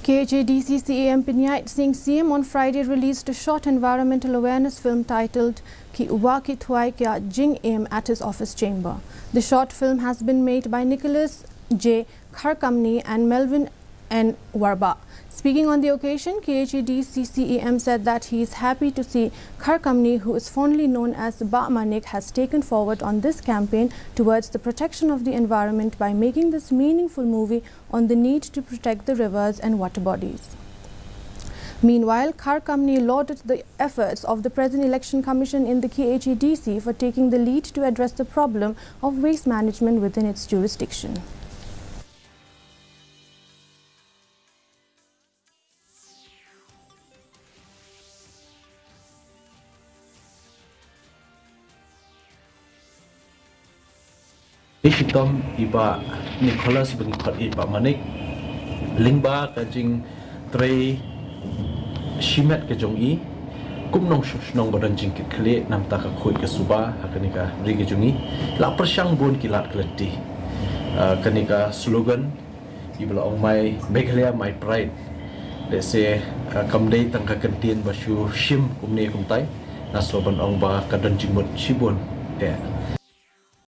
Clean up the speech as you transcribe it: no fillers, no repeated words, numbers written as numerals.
KHADC Pinyait Singh CM on Friday released a short environmental awareness film titled Ki Uwa Ki Thwei Kya Jingim at his office chamber. The short film has been made by Nicholas J. Khadc and Melvin N. Warba. Speaking on the occasion, KHADC said that he is happy to see Khadc, who is fondly known as Ba Manik, has taken forward on this campaign towards the protection of the environment by making this meaningful movie on the need to protect the rivers and water bodies. Meanwhile, Khadc lauded the efforts of the present Election Commission in the KHADC for taking the lead to address the problem of waste management within its jurisdiction. Ishitom iba Nicholas bin Khad iba Manik lingba kajing Thwei shimet ke jongi kumnong shnong badan jingkit khle namta ka khoi ke suba hakanika rige jongi la prashang bon kilat kleti kanika slogan ibla ong mai Meghalaya my pride le se kamdei tangka kentien basu shim kumne kumtai na slogan ong ba kadan jingmot shibon